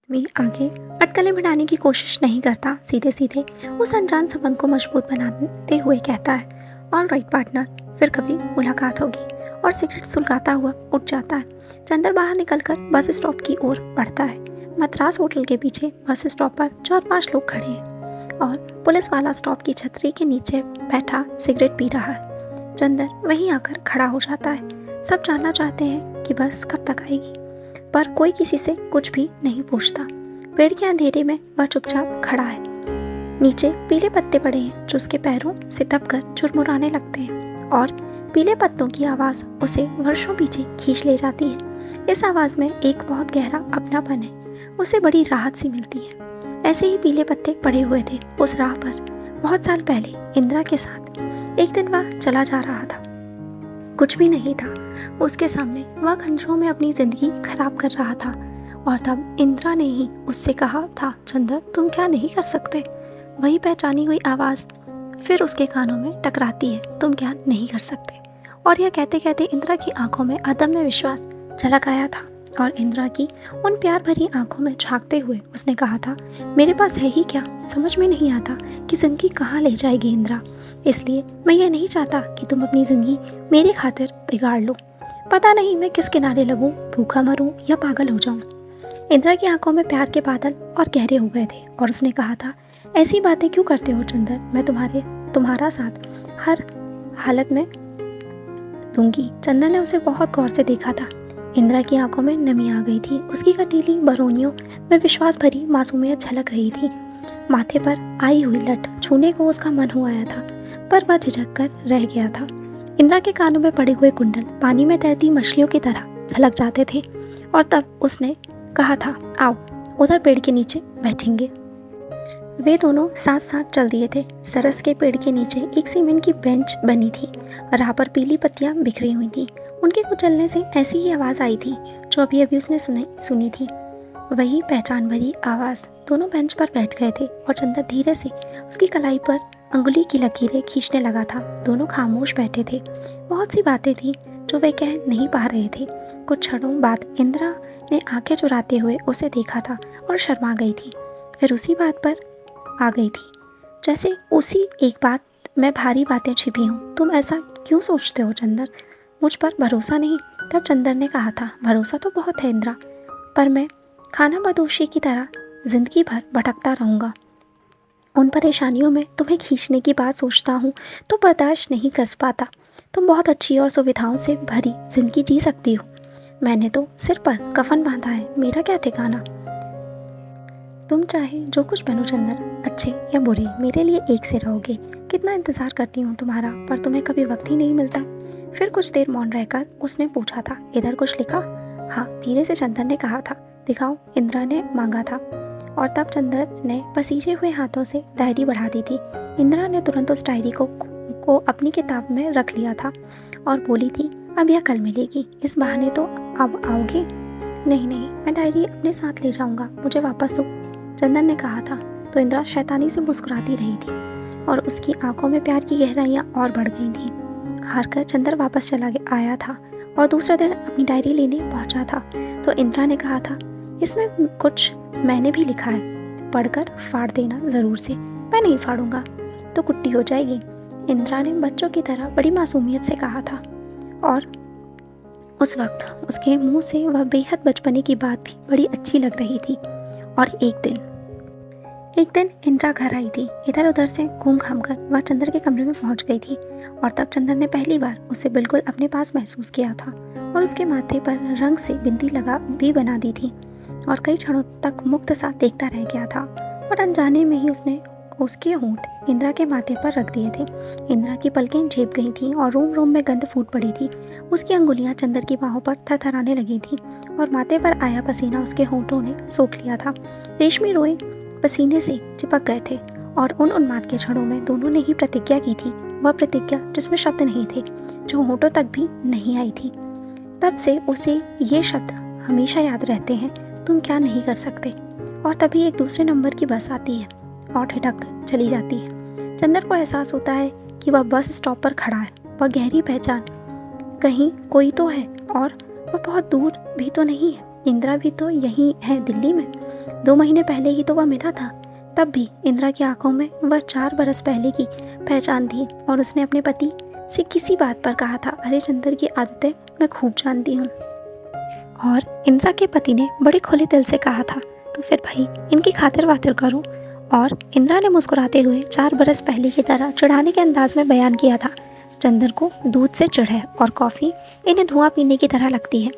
वे आगे अटकलें बढ़ाने की कोशिश नहीं करता, सीधे सीधे उस अनजान संबंध को मजबूत बनाते हुए कहता है, ऑल राइट पार्टनर, फिर कभी मुलाकात होगी। और सिगरेट सुलगाता हुआ उठ जाता है। चंदर बाहर निकलकर बस स्टॉप की ओर बढ़ता है। मद्रास होटल के पीछे बस स्टॉप पर 4-5 लोग खड़े हैं और पुलिस वाला स्टॉप की छतरी के नीचे बैठा सिगरेट पी रहा है। चंदर वहीं आकर खड़ा हो जाता है। सब जानना चाहते हैं कि बस कब तक आएगी, पर कोई किसी से कुछ भी नहीं पूछता। पेड़ के अंधेरे में वह चुपचाप खड़ा है। नीचे पीले पत्ते पड़े हैं जो उसके पैरों से दबकर चुरमुराने लगते हैं और पीले पत्तों की आवाज़ उसे वर्षों पीछे खींच ले जाती है। इस आवाज़ में एक बहुत गहरा अपनापन है। उसे बड़ी राहत सी मिलती है। ऐसे ही पीले पत्ते पड़े हुए थे उस राह पर बहुत साल पहले इंदिरा के साथ। एक दिन वह चला जा रहा था। कुछ भी नहीं था उसके सामने। वह खंजरों में अपनी ज़िंदगी खराब कर रहा था और तब इंदिरा ने ही उससे कहा था, चंदर तुम क्या नहीं कर सकते। वही पहचानी हुई आवाज़ फिर उसके कानों में टकराती है, तुम क्या नहीं कर सकते। और यह कहते कहते इंदिरा की आंखों में अदम्य विश्वास झलक आया था और इंदिरा की उन प्यार भरी आंखों में झांकते हुए उसने कहा था, मेरे पास है ही क्या। समझ में नहीं आता कि ज़िंदगी कहाँ ले जाएगी इंदिरा, इसलिए मैं ये नहीं चाहता कि तुम अपनी ज़िंदगी मेरी खातिर बिगाड़ लो। पता नहीं मैं किस किनारे लगूं, भूखा मरूं या पागल हो जाऊं। इंदिरा की आंखों में प्यार के बादल और गहरे हो गए थे और उसने कहा था, ऐसी बातें क्यों करते हो चंदर, मैं तुम्हारा साथ हर हालत में दूंगी। चंदर ने उसे बहुत गौर से देखा था। इंदिरा की आंखों में नमी आ गई थी। उसकी कटीली बरौनियों में विश्वास भरी मासूमियत झलक रही थी। माथे पर आई हुई लट छूने को उसका मन हो आया था, पर वह झिझक कर रह गया था। इंदिरा के कानों में पड़े हुए कुंडल पानी में तैरती मछलियों की तरह झलक जाते थे और तब उसने कहा था, आओ उधर पेड़ के नीचे बैठेंगे। वे दोनों साथ साथ चल दिए थे। सरस के पेड़ के नीचे एक सीमेंट की बेंच बनी थी। राह पर पीली पत्तियां बिखरी हुई थी। उनके कुचलने से ऐसी ही आवाज़ आई थी जो अभी अभी उसने सुनी थी, वही पहचान भरी आवाज़। दोनों बेंच पर बैठ गए थे और चंदर धीरे से उसकी कलाई पर अंगुली की लकीरें खींचने लगा था। दोनों खामोश बैठे थे। बहुत सी बातें थी जो वे कह नहीं पा रहे थे। कुछ क्षणों बाद इंदिरा ने आंखें चुराते हुए उसे देखा था और शर्मा गई थी। फिर उसी बात पर आ गई थी, जैसे उसी एक बात में भारी बातें छिपी हूँ। तुम ऐसा क्यों सोचते हो चंदर, मुझ पर भरोसा नहीं। तब चंदर ने कहा था, भरोसा तो बहुत है इंदिरा, पर मैं खाना बदोशी की तरह जिंदगी भर भटकता रहूँगा। उन परेशानियों में तुम्हें खींचने की बात सोचता हूँ तो बर्दाश्त नहीं कर पाता। तुम बहुत अच्छी और सुविधाओं से भरी जिंदगी जी सकती हो। मैंने तो सिर पर कफन बांधा है, मेरा क्या ठिकाना। तुम चाहे जो कुछ बनो चंदर, अच्छे या बुरे, मेरे लिए एक से रहोगे। कितना इंतज़ार करती हूँ तुम्हारा, पर तुम्हें कभी वक्त ही नहीं मिलता। फिर कुछ देर मौन रहकर उसने पूछा था, इधर कुछ लिखा। हाँ, धीरे से चंदर ने कहा था। दिखाओ, इंदिरा ने मांगा था और तब चंदर ने पसीजे हुए हाथों से डायरी बढ़ा दी थी। इंदिरा ने तुरंत उस डायरी को अपनी किताब में रख लिया था और बोली थी, अब यह कल मिलेगी, इस बहाने तो अब आओगे। नहीं नहीं, मैं डायरी अपने साथ ले जाऊँगा, मुझे वापस दो, चंदर ने कहा था। तो इंदिरा शैतानी से मुस्कुराती रही थी और उसकी आंखों में प्यार की गहराइयाँ और बढ़ गई थीं। हार कर चंदर वापस आया था और दूसरे दिन अपनी डायरी लेने पहुंचा था तो इंदिरा ने कहा था, इसमें कुछ मैंने भी लिखा है, पढ़कर फाड़ देना ज़रूर से। मैं नहीं फाड़ूंगा तो कुट्टी हो जाएगी, इंदिरा ने बच्चों की तरह बड़ी मासूमियत से कहा था। और उस वक्त उसके मुंह से वह बेहद बचपने की बात भी बड़ी अच्छी लग रही थी। और एक दिन इंदिरा घर आई थी। इधर उधर से घूम घाम कर वह चंदर के कमरे में पहुंच गई थी और तब चंदर ने पहली बार उसे बिल्कुल अपने पास महसूस किया था और उसके माथे पर रंग से बिंदी लगा भी बना दी थी और कई क्षणों तक मुक्त सा देखता रह गया था और अनजाने में ही उसने उसके होंठ इंदिरा के माथे पर रख दिए थे। इंदिरा की पलकें झेप गई थीं और रोम रोम में गंध फूट पड़ी थी। उसकी अंगुलियां चंदर की बाहों पर थरथराने लगी थीं और माथे पर आया पसीना उसके होंठों ने सोख लिया था। रेशमी रोए पसीने से चिपक गए थे और उन उन्माद के क्षणों में दोनों ने ही प्रतिज्ञा की थी, वह प्रतिज्ञा जिसमें शब्द नहीं थे, जो होंठों तक भी नहीं आई थी। तब से उसे ये शब्द हमेशा याद रहते हैं, तुम क्या नहीं कर सकते। और तभी एक दूसरे नंबर की बस आती है और ठिठक चली जाती है। चंदर को एहसास होता है कि वह बस स्टॉप पर खड़ा है। वह गहरी पहचान, कहीं कोई तो है और वह बहुत दूर भी तो नहीं है। इंदिरा भी तो यहीं है, दिल्ली में। 2 महीने पहले ही तो वह मिला था। तब भी इंदिरा की आंखों में वह 4 बरस पहले की पहचान थी और उसने अपने पति से किसी बात पर कहा था, अरे चंदर की आदतें मैं खूब जानती हूँ। और इंदिरा के पति ने बड़े खुले दिल से कहा था, तो फिर भाई इनकी खातिर वातिर करूँ। और इंदिरा ने मुस्कुराते हुए 4 बरस पहले की तरह चिढ़ाने के अंदाज में बयान किया था, चंदर को दूध से चिढ़ है और कॉफ़ी इन्हें धुआं पीने की तरह लगती है।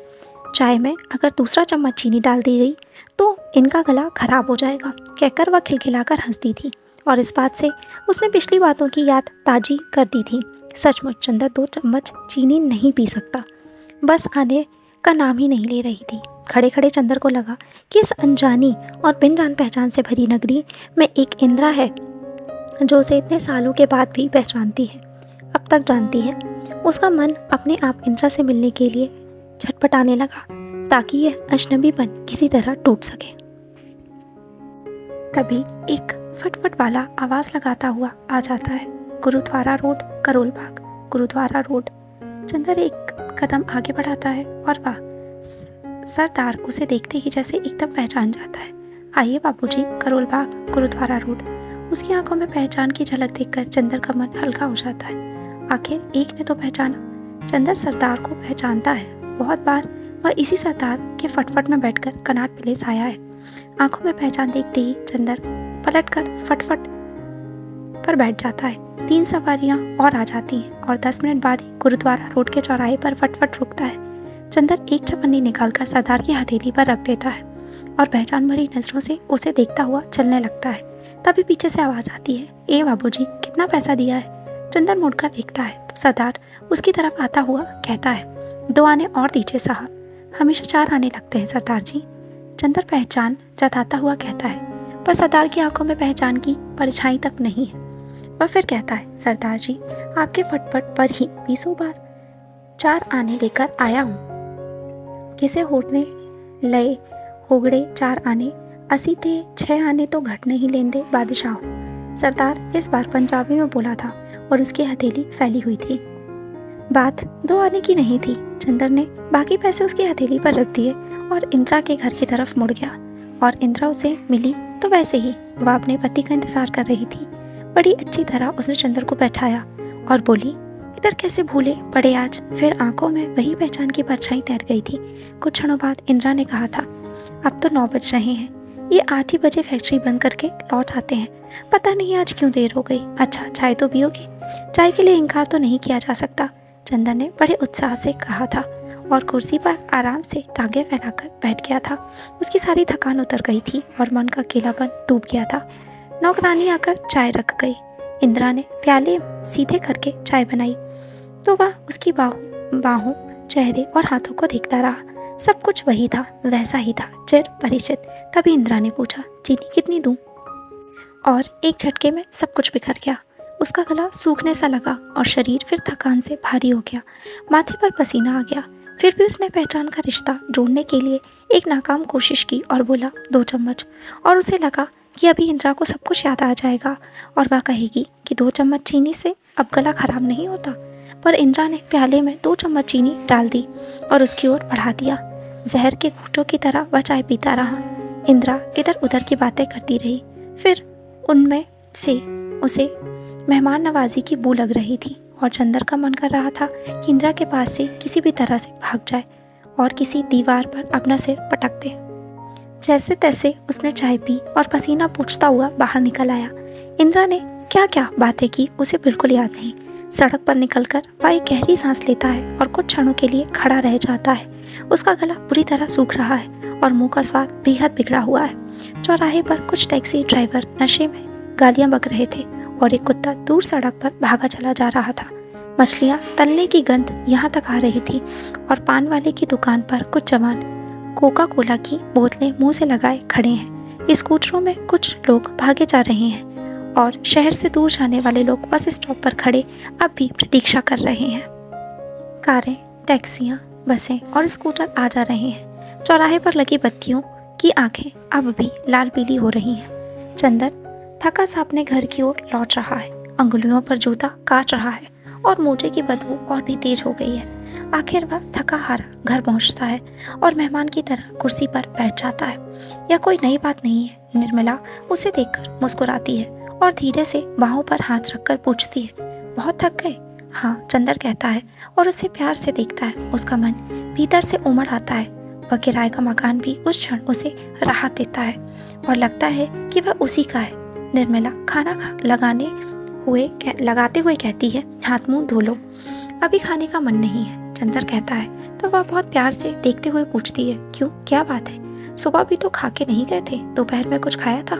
चाय में अगर दूसरा चम्मच चीनी डाल दी गई तो इनका गला खराब हो जाएगा, कहकर वह खिलखिलाकर हंसती थी और इस बात से उसने पिछली बातों की याद ताजी कर दी थी। सचमुच चंदर 2 चम्मच चीनी नहीं पी सकता। बस आने का नाम ही नहीं ले रही थी। खड़े खड़े चंदर को लगा कि इस अनजानी और बिन जान पहचान से भरी नगरी में एक इंदिरा है जो उसे इतने सालों के बाद भी पहचानती है, अब तक जानती है। उसका मन अपने आप इंदिरा से मिलने के लिए छटपटाने लगा ताकि यह अजनबीपन किसी तरह टूट सके। तभी एक फटफट वाला आवाज़ लगाता हुआ आ जाता है, गुरुद्वारा रोड, करोल बाग। गुरुद्वारा रोड। चंदर एक कदम आगे बढ़ाता है और वह सरदार उसे देखते ही जैसे एकदम पहचान जाता है। आइए बाबूजी, करोल बाग, गुरुद्वारा रोड। उसकी आंखों में पहचान की झलक देखकर चंदर का मन हल्का हो जाता है। आखिर एक ने तो पहचाना। चंदर सरदार को पहचानता है। बहुत बार वह इसी सरदार के फटफट में बैठकर कनाट प्लेस आया है। आंखों में पहचान देखते ही चंदर पलटकर फटफट पर बैठ जाता है। 3 सवारियां और आ जाती हैं और 10 मिनट बाद ही गुरुद्वारा रोड के चौराहे पर फटफट रुकता है। चंदर एक चपन्नी निकालकर सरदार की हथेली पर रख देता है और पहचान भरी नजरों से उसे देखता हुआ चलने लगता है। तभी पीछे से आवाज़ आती है, ए बाबूजी, कितना पैसा दिया है? चंदर मुड़कर देखता है तो सरदार उसकी तरफ आता हुआ कहता है, 2 आने और दीजिए साहब। हमेशा 4 आने लगते हैं सरदार जी। चंदर पहचान जताता हुआ कहता है, पर सरदार की आंखों में पहचान की परछाई तक नहीं है। वह फिर कहता है, सरदार जी, आपके फटफट पर ही 20 बार 4 आने लेकर आया हूँ। किसे होटने लय होगड़े 4 आने, असी थे 6 आने तो घटने ही लेंदे बादशाह। सरदार इस बार पंजाबी में बोला था और उसकी हथेली फैली हुई थी। बात 2 आने की नहीं थी। चंदर ने बाकी पैसे उसकी हथेली पर रख दिए और इंदिरा के घर की तरफ मुड़ गया। और इंदिरा उसे मिली तो वैसे ही वह अपने पति का इंतजार कर रही थी। बड़ी अच्छी तरह उसने चंदर को बैठाया और बोली, इधर कैसे भूले पड़े आज? फिर आंखों में वही पहचान की परछाई तैर गई थी। कुछ क्षणों बाद इंदिरा ने कहा था, अब तो 9 बज रहे हैं, ये 8 ही बजे फैक्ट्री बंद करके लौट आते हैं। पता नहीं आज क्यों देर हो गई। अच्छा, चाय तो पियोगे? चाय के लिए इनकार तो नहीं किया जा सकता, चंदर ने बड़े उत्साह से कहा था और कुर्सी पर आराम से टांगें फैलाकर बैठ गया था। उसकी सारी थकान उतर गई थी और मन का अकेलापन डूब गया था। नौकरानी आकर चाय रख गई। इंदिरा ने प्याले सीधे करके चाय बनाई तो वह उसकी बाहों, चेहरे और हाथों को देखता रहा। सब कुछ वही था, वैसा ही था, चिर परिचित। तभी इंदिरा ने पूछा, चीनी कितनी दूं? और एक झटके में सब कुछ बिखर गया। उसका गला सूखने सा लगा और शरीर फिर थकान से भारी हो गया। माथे पर पसीना आ गया। फिर भी उसने पहचान का रिश्ता जोड़ने के लिए एक नाकाम कोशिश की और बोला, 2 चम्मच। और उसे लगा कि अभी इंदिरा को सब कुछ याद आ जाएगा और वह कहेगी कि 2 चम्मच चीनी से अब गला खराब नहीं होता। पर इंदिरा ने प्याले में 2 चम्मच चीनी डाल दी और उसकी ओर बढ़ा दिया। जहर के घूंटों की तरह वह चाय पीता रहा। इंदिरा इधर उधर की बातें करती रही। फिर उनमें से उसे मेहमान नवाजी की बू लग रही थी और चंदर का मन कर रहा था कि इंदिरा के पास से किसी भी तरह से भाग जाए और किसी दीवार पर अपना सिर पटक दे। जैसे तैसे उसने चाय पी और पसीना पोंछता हुआ बाहर निकल आया। इंदिरा ने क्या क्या बातें की उसे बिल्कुल याद नहीं। सड़क पर निकलकर वह एक गहरी सांस लेता है और कुछ क्षणों के लिए खड़ा रह जाता है। उसका गला बुरी तरह सूख रहा है और मुंह का स्वाद बेहद बिगड़ा हुआ है। चौराहे पर कुछ टैक्सी ड्राइवर नशे में गालियां बक रहे थे और एक कुत्ता दूर सड़क पर भागा चला जा रहा था। मछलियां तलने की गंध यहाँ तक आ रही थी और पान वाले की दुकान पर कुछ जवान कोका कोला की बोतलें मुंह से लगाए खड़े हैं। स्कूटरों में कुछ लोग भागे जा रहे हैं और शहर से दूर जाने वाले लोग बस स्टॉप पर खड़े अब भी प्रतीक्षा कर रहे हैं। कारें, टैक्सियां, बसें और स्कूटर आ जा रहे हैं। चौराहे पर लगी बत्तियों की आंखें अब भी लाल पीली हो रही हैं। चंदर थका सा अपने घर की ओर लौट रहा है। अंगुलियों पर जूता काट रहा है और मोजे की बदबू और भी तेज हो गई है। आखिर वह थका हारा घर पहुंचता है और मेहमान की तरह कुर्सी पर बैठ जाता है। यह कोई नई बात नहीं है। निर्मला उसे देखकर मुस्कुराती है और धीरे से बाहों पर हाथ रखकर पूछती है, बहुत थक गए? हाँ, चंदर कहता है और उसे प्यार से देखता है। उसका मन भीतर से उमड़ आता है। वह किराए का मकान भी उस क्षण उसे राहत देता है और लगता है कि वह उसी का है। निर्मला खाना लगाते हुए कहती है, हाथ मुंह धो लो, अभी खाने का मन नहीं है। चंदर कहता है तो वह बहुत प्यार से देखते हुए पूछती है, क्यों, क्या बात है? सुबह भी तो खा के नहीं गए थे, दोपहर में कुछ खाया था?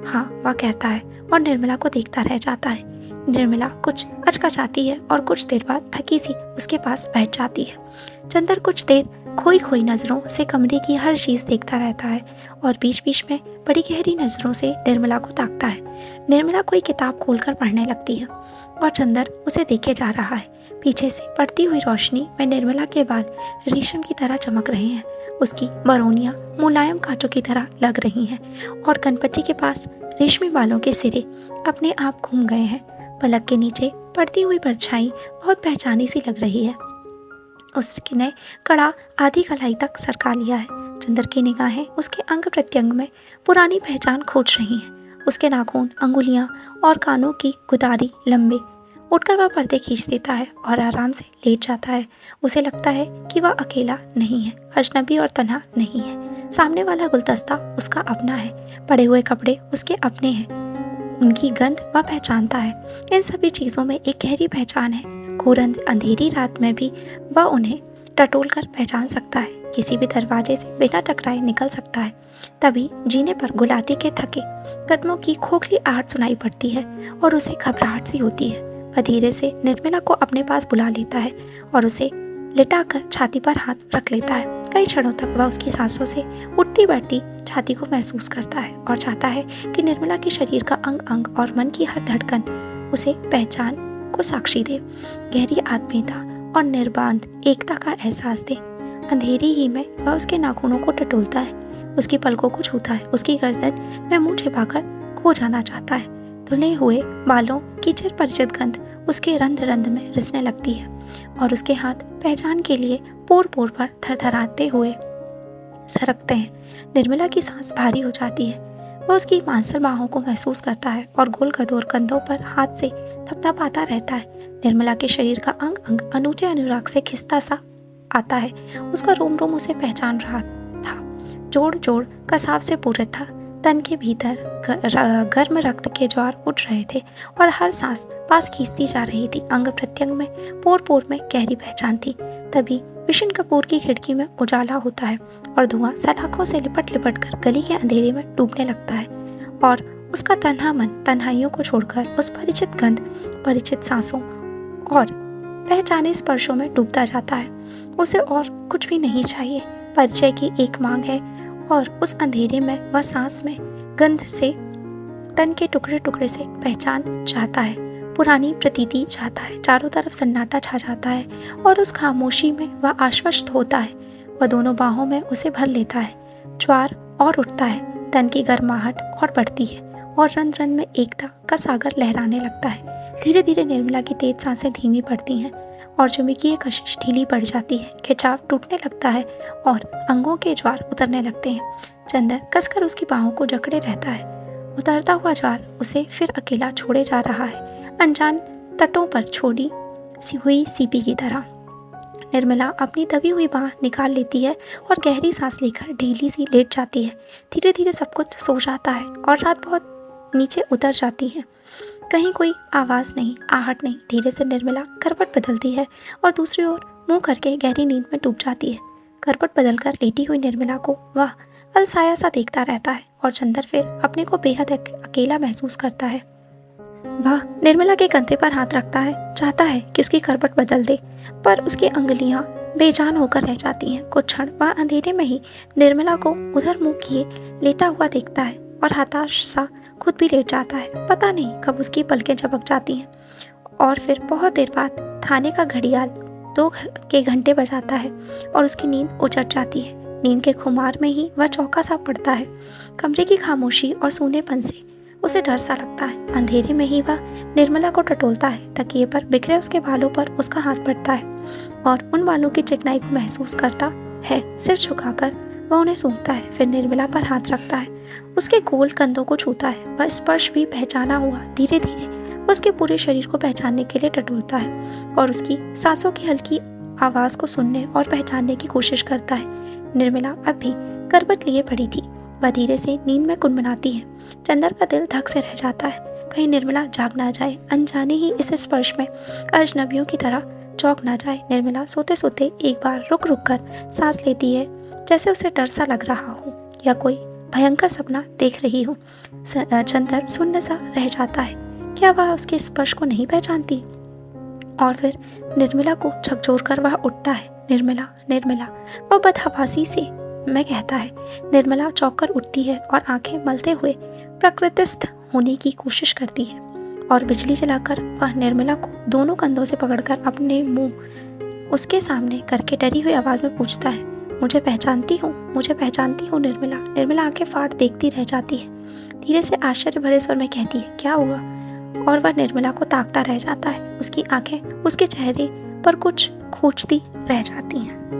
हाँ, वह कहता है और निर्मला को देखता रह जाता है। निर्मला कुछ अचकचाती है और कुछ देर बाद थकी सी उसके पास बैठ जाती है। चंदर कुछ देर खोई खोई नज़रों से कमरे की हर चीज़ देखता रहता है और बीच बीच में बड़ी गहरी नज़रों से निर्मला को ताकता है। निर्मला कोई किताब खोलकर पढ़ने लगती है और चंदर उसे देखे जा रहा है। पीछे से पड़ती हुई रोशनी में निर्मला के बाल रेशम की तरह चमक रहे हैं। उसकी बरौनियाँ मुलायम कांटों की तरह लग रही हैं और कनपट्टी के पास रेशमी बालों के सिरे अपने आप घूम गए हैं। पलक के नीचे पड़ती हुई परछाई बहुत पहचानी सी लग रही है। उसने कड़ा आधी कलाई तक सरका लिया है। चंदर की निगाहें उसके अंग प्रत्यंग में पुरानी पहचान खोज रही हैं। उसके नाखून, अंगुलियां और कानों की गुदारी लंबे। उठकर वह पर्दे खींच देता है और आराम से लेट जाता है। उसे लगता है कि वह अकेला नहीं है, अजनबी और तन्हा नहीं है। सामने वाला गुलदस्ता उसका अपना है, पड़े हुए कपड़े उसके अपने हैं, उनकी गंध वह पहचानता है। इन सभी चीज़ों में एक गहरी पहचान है। घोरंद अंधेरी रात में भी वह उन्हें टटोल कर पहचान सकता है। किसी भी दरवाजे से बिना टकराए निकल सकता है। तभी जीने पर गुलाटी के थके कदमों की खोखली आहट सुनाई पड़ती है और उसे घबराहट सी होती है। वह धीरे से निर्मला को अपने पास बुला लेता है और उसे लिटाकर छाती पर हाथ रख लेता है। कई क्षणों तक वह उसकी सांसों से उठती बैठती छाती को महसूस करता है और चाहता है कि निर्मला के शरीर का अंग अंग और मन की हर धड़कन उसे पहचान को साक्षी दे, गहरी आत्मीयता और निर्बाध एकता का एहसास दे। अंधेरी ही में वह उसके नाखूनों को टटोलता है, उसकी पलकों को छूता है, उसकी गर्दन में मुंह छिपाकर खो जाना चाहता है। धुले हुए बालों की चिर परिचित गंध उसके रंध रंध में रिसने लगती है और उसके हाथ पहचान के लिए पोर पोर पर थरथराते हुए सरकते हैं। निर्मला की सांस भारी हो जाती है। वह उसकी मांसल बाहों को महसूस करता है और गोल गदोर कंधों पर हाथ से थपथपाता रहता है। निर्मला के शरीर का अंग अंग अनूठे अनुराग से खिसता सा आता है। उसका रोम रोम उसे पहचान रहा था, जोड़ जोड़ कसाव से पूरित था। तन के भीतर गर्म रक्त के ज्वार उठ रहे थे और हर सांस पास खींचती जा रही थी। अंग प्रत्यंग में पोर पोर में गहरी पहचान थी। तभी विशन कपूर की खिड़की में उजाला होता है और धुआं सलाखों से लिपट लिपट कर गली के अंधेरे में डूबने लगता है और उसका तन्हा मन तन्हाइयों को छोड़कर उस परिचित गंध, परिचित सांसों और पहचाने स्पर्शों में डूबता जाता है। उसे और कुछ भी नहीं चाहिए। परिचय की एक मांग है और उस अंधेरे में वह सांस में गंध से तन के टुकड़े टुकड़े से पहचान चाहता है, पुरानी प्रतीति चाहता है। चारों तरफ सन्नाटा छा जाता है और उस खामोशी में वह आश्वस्त होता है। वह दोनों बाहों में उसे भर लेता है। ज्वार और उठता है, तन की गर्माहट और बढ़ती है और रंध रंध में एकता का सागर लहराने लगता है। धीरे धीरे निर्मला की तेज सांसें धीमी पड़ती हैं और जुमी की एक कशिश ढीली पड़ जाती है। खिंचाव टूटने लगता है और अंगों के ज्वार उतरने लगते हैं। चंदर कसकर उसकी बाहों को जकड़े रहता है। उतरता हुआ ज्वार उसे फिर अकेला छोड़े जा रहा है, अनजान तटों पर छोड़ी हुई सीपी की तरह। निर्मला अपनी दबी हुई बाह निकाल लेती है और गहरी सांस लेकर ढीली सी लेट जाती है। धीरे धीरे सब कुछ सो जाता है और रात बहुत नीचे उतर जाती है। कहीं कोई आवाज़ नहीं, आहट नहीं। धीरे से निर्मला करवट बदलती है और दूसरी ओर मुंह करके गहरी नींद में डूब जाती है। करवट बदलकर लेटी हुई निर्मला को वह अलसाया सा देखता रहता है और चंदर फिर अपने को बेहद अकेला महसूस करता है। वह निर्मला के कंधे पर हाथ रखता है, चाहता है कि उसकी करवट बदल दे, पर उसकी अंगुलियां बेजान होकर रह जाती हैं। कुछ क्षण वह अंधेरे में ही निर्मला को उधर मुंह किए लेटा हुआ देखता है और हताश सा खुद भी लेट जाता है। पता नहीं कब उसकी पलकें झपक जाती हैं और फिर बहुत देर बाद थाने का घड़ियाल 2 के घंटे बजाता है और उसकी नींद उचट जाती है। नींद के खुमार में ही वह चौंका सा पड़ता है। कमरे की खामोशी और सूनेपन से उसे डर सा लगता है। अंधेरे में ही वह निर्मला को टटोलता है। तकिए पर बिखरे उसके बालों पर उसका हाथ पड़ता है और उन बालों की चिकनाई को महसूस करता है। सिर झुकाकर वह उन्हें सूंघता है, फिर निर्मला पर हाथ रखता है, उसके गोल कंधों को छूता है। वह स्पर्श भी पहचाना हुआ धीरे धीरे उसके पूरे शरीर को पहचानने के लिए टटोलता है और उसकी सांसों की हल्की आवाज़ को सुनने और पहचानने की कोशिश करता है। निर्मला अब भी करवट लिए पड़ी थी। वह धीरे से नींद में गुनगुनाती है। चंदर का दिल धक से रह जाता है, कहीं निर्मला जाग ना जाए, अनजाने ही इस स्पर्श में अजनबियों की तरह चौंक ना जाए। निर्मला सोते सोते एक बार रुक रुक कर सांस लेती है, जैसे उसे डर सा लग रहा हो या कोई भयंकर सपना देख रही हो। चंदर सुन्न सा रह जाता है। क्या वह उसके स्पर्श को नहीं पहचानती? और फिर निर्मला को झकझोर कर वह उठता है। निर्मला, निर्मला, वह बदहवासी से मैं कहता है। निर्मला चौंक कर उठती है और आंखें मलते हुए प्रकृतिस्थ होने की कोशिश करती है और बिजली जलाकर वह निर्मला को दोनों कंधों से पकड़कर अपने मुंह उसके सामने करके डरी हुई आवाज़ में पूछता है, मुझे पहचानती हो? मुझे पहचानती हो निर्मला? निर्मला आंखें फाड़ देखती रह जाती है। धीरे से आश्चर्य भरे स्वर में कहती है, क्या हुआ? और वह निर्मला को ताकता रह जाता है। उसकी आंखें उसके चेहरे पर कुछ खोजती रह जाती हैं।